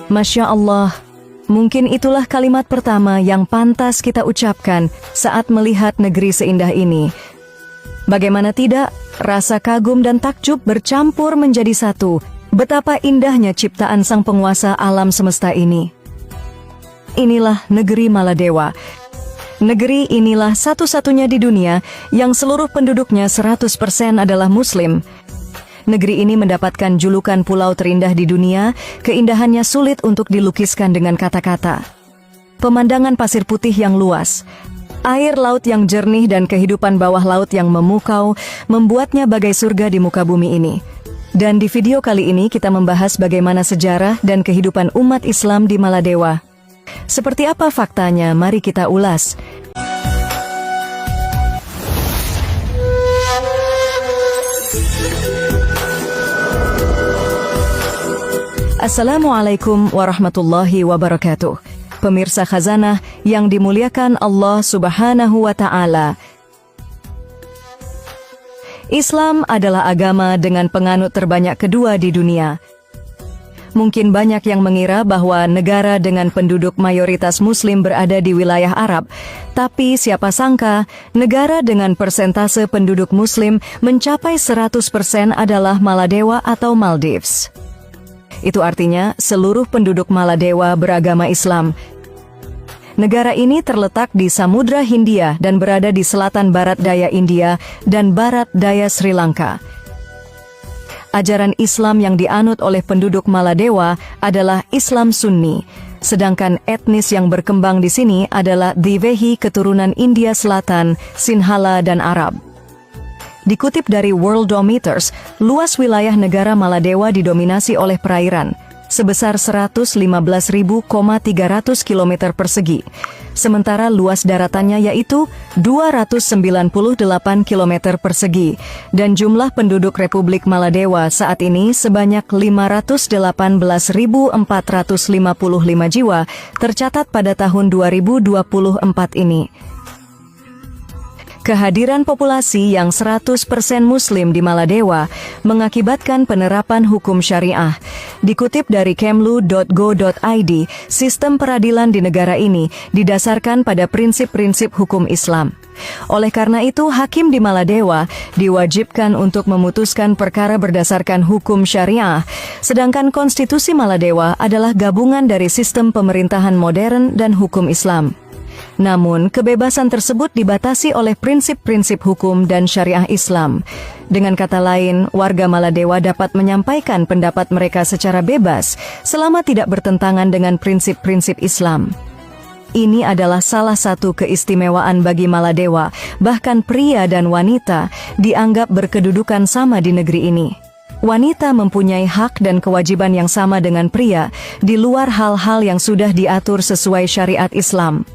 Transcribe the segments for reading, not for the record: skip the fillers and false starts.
Masya Allah, mungkin itulah kalimat pertama yang pantas kita ucapkan saat melihat negeri seindah ini. Bagaimana tidak, rasa kagum dan takjub bercampur menjadi satu. Betapa indahnya ciptaan sang penguasa alam semesta ini. Inilah negeri Maladewa. Negeri inilah satu-satunya di dunia yang seluruh penduduknya 100% adalah Muslim. Negeri ini mendapatkan julukan pulau terindah di dunia, keindahannya sulit untuk dilukiskan dengan kata-kata. Pemandangan pasir putih yang luas, air laut yang jernih dan kehidupan bawah laut yang memukau, membuatnya bagai surga di muka bumi ini. Dan di video kali ini kita membahas bagaimana sejarah dan kehidupan umat Islam di Maladewa. Seperti apa faktanya, mari kita ulas. Assalamualaikum warahmatullahi wabarakatuh. Pemirsa Khazanah yang dimuliakan Allah Subhanahu wa Ta'ala. Islam adalah agama dengan penganut terbanyak kedua di dunia. Mungkin banyak yang mengira bahwa negara dengan penduduk mayoritas Muslim berada di wilayah Arab, tapi siapa sangka negara dengan persentase penduduk Muslim mencapai 100% adalah Maladewa atau Maldives. Itu artinya seluruh penduduk Maladewa beragama Islam. Negara ini terletak di Samudra Hindia dan berada di selatan barat daya India dan barat daya Sri Lanka. Ajaran Islam yang dianut oleh penduduk Maladewa adalah Islam Sunni, sedangkan etnis yang berkembang di sini adalah Divehi keturunan India Selatan, Sinhala dan Arab. Dikutip dari Worldometers, luas wilayah negara Maladewa didominasi oleh perairan, sebesar 115.300 km persegi. Sementara luas daratannya yaitu 298 km persegi. Dan jumlah penduduk Republik Maladewa saat ini sebanyak 518.455 jiwa, tercatat pada tahun 2024 ini. Kehadiran populasi yang 100% Muslim di Maladewa mengakibatkan penerapan hukum syariah. Dikutip dari kemlu.go.id, sistem peradilan di negara ini didasarkan pada prinsip-prinsip hukum Islam. Oleh karena itu, hakim di Maladewa diwajibkan untuk memutuskan perkara berdasarkan hukum syariah, sedangkan konstitusi Maladewa adalah gabungan dari sistem pemerintahan modern dan hukum Islam. Namun, kebebasan tersebut dibatasi oleh prinsip-prinsip hukum dan syariah Islam. Dengan kata lain, warga Maladewa dapat menyampaikan pendapat mereka secara bebas selama tidak bertentangan dengan prinsip-prinsip Islam. Ini adalah salah satu keistimewaan bagi Maladewa, bahkan pria dan wanita dianggap berkedudukan sama di negeri ini. Wanita mempunyai hak dan kewajiban yang sama dengan pria, di luar hal-hal yang sudah diatur sesuai syariat Islam.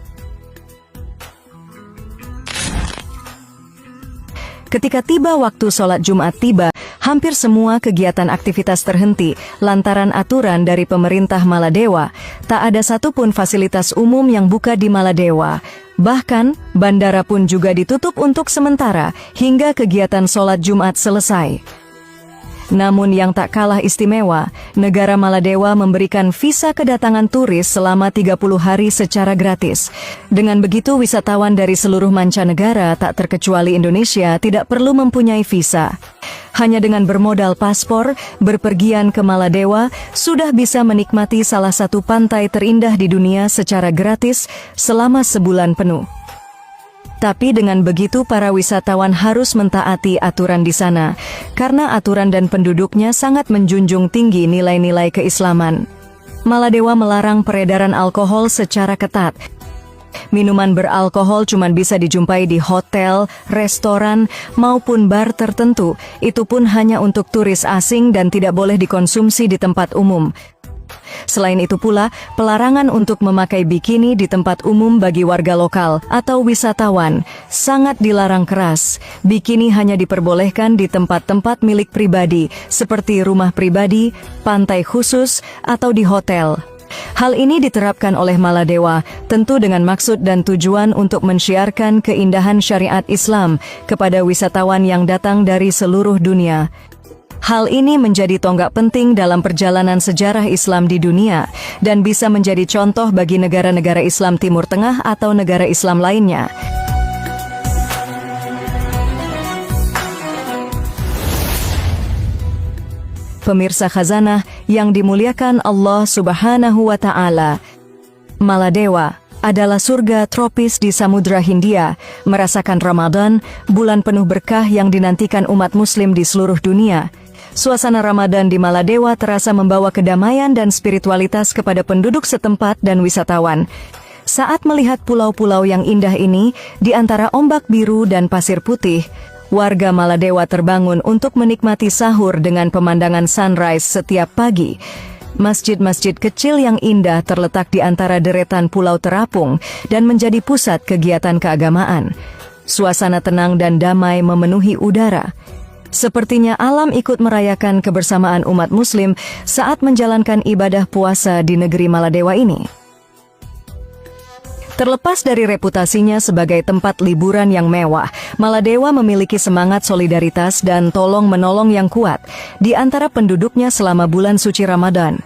Ketika tiba waktu sholat Jumat tiba, hampir semua kegiatan aktivitas terhenti lantaran aturan dari pemerintah Maladewa. Tak ada satupun fasilitas umum yang buka di Maladewa. Bahkan, bandara pun juga ditutup untuk sementara hingga kegiatan sholat Jumat selesai. Namun yang tak kalah istimewa, negara Maladewa memberikan visa kedatangan turis selama 30 hari secara gratis. Dengan begitu, wisatawan dari seluruh mancanegara, tak terkecuali Indonesia, tidak perlu mempunyai visa. Hanya dengan bermodal paspor, berpergian ke Maladewa, sudah bisa menikmati salah satu pantai terindah di dunia secara gratis selama sebulan penuh. Tapi dengan begitu para wisatawan harus mentaati aturan di sana, karena aturan dan penduduknya sangat menjunjung tinggi nilai-nilai keislaman. Maladewa melarang peredaran alkohol secara ketat. Minuman beralkohol cuma bisa dijumpai di hotel, restoran, maupun bar tertentu. Itu pun hanya untuk turis asing dan tidak boleh dikonsumsi di tempat umum. Selain itu pula, pelarangan untuk memakai bikini di tempat umum bagi warga lokal atau wisatawan sangat dilarang keras. Bikini hanya diperbolehkan di tempat-tempat milik pribadi, seperti rumah pribadi, pantai khusus, atau di hotel. Hal ini diterapkan oleh Maladewa, tentu dengan maksud dan tujuan untuk mensiarkan keindahan syariat Islam kepada wisatawan yang datang dari seluruh dunia. Hal ini menjadi tonggak penting dalam perjalanan sejarah Islam di dunia dan bisa menjadi contoh bagi negara-negara Islam Timur Tengah atau negara Islam lainnya. Pemirsa khazanah yang dimuliakan Allah Subhanahu wa Ta'ala, Maladewa adalah surga tropis di Samudra Hindia, merasakan Ramadan, bulan penuh berkah yang dinantikan umat Muslim di seluruh dunia. Suasana Ramadan di Maladewa terasa membawa kedamaian dan spiritualitas kepada penduduk setempat dan wisatawan. Saat melihat pulau-pulau yang indah ini, di antara ombak biru dan pasir putih, warga Maladewa terbangun untuk menikmati sahur dengan pemandangan sunrise setiap pagi. Masjid-masjid kecil yang indah terletak di antara deretan pulau terapung dan menjadi pusat kegiatan keagamaan. Suasana tenang dan damai memenuhi udara. Sepertinya alam ikut merayakan kebersamaan umat Muslim saat menjalankan ibadah puasa di negeri Maladewa ini. Terlepas dari reputasinya sebagai tempat liburan yang mewah, Maladewa memiliki semangat solidaritas dan tolong-menolong yang kuat di antara penduduknya selama bulan suci Ramadan.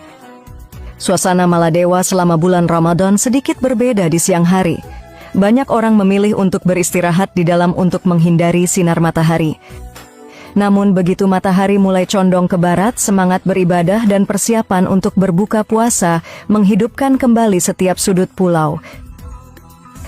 Suasana Maladewa selama bulan Ramadan sedikit berbeda di siang hari. Banyak orang memilih untuk beristirahat di dalam untuk menghindari sinar matahari. Namun begitu matahari mulai condong ke barat, semangat beribadah dan persiapan untuk berbuka puasa menghidupkan kembali setiap sudut pulau.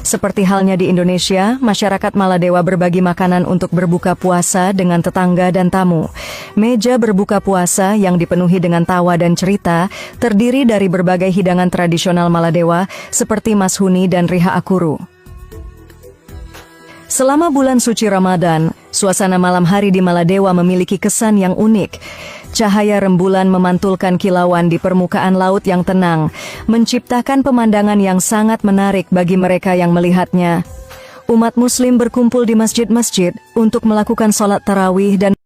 Seperti halnya di Indonesia, masyarakat Maladewa berbagi makanan untuk berbuka puasa dengan tetangga dan tamu. Meja berbuka puasa yang dipenuhi dengan tawa dan cerita, terdiri dari berbagai hidangan tradisional Maladewa seperti mashuni dan riha akuru. Selama bulan suci Ramadan, suasana malam hari di Maladewa memiliki kesan yang unik. Cahaya rembulan memantulkan kilauan di permukaan laut yang tenang, menciptakan pemandangan yang sangat menarik bagi mereka yang melihatnya. Umat Muslim berkumpul di masjid-masjid untuk melakukan sholat tarawih dan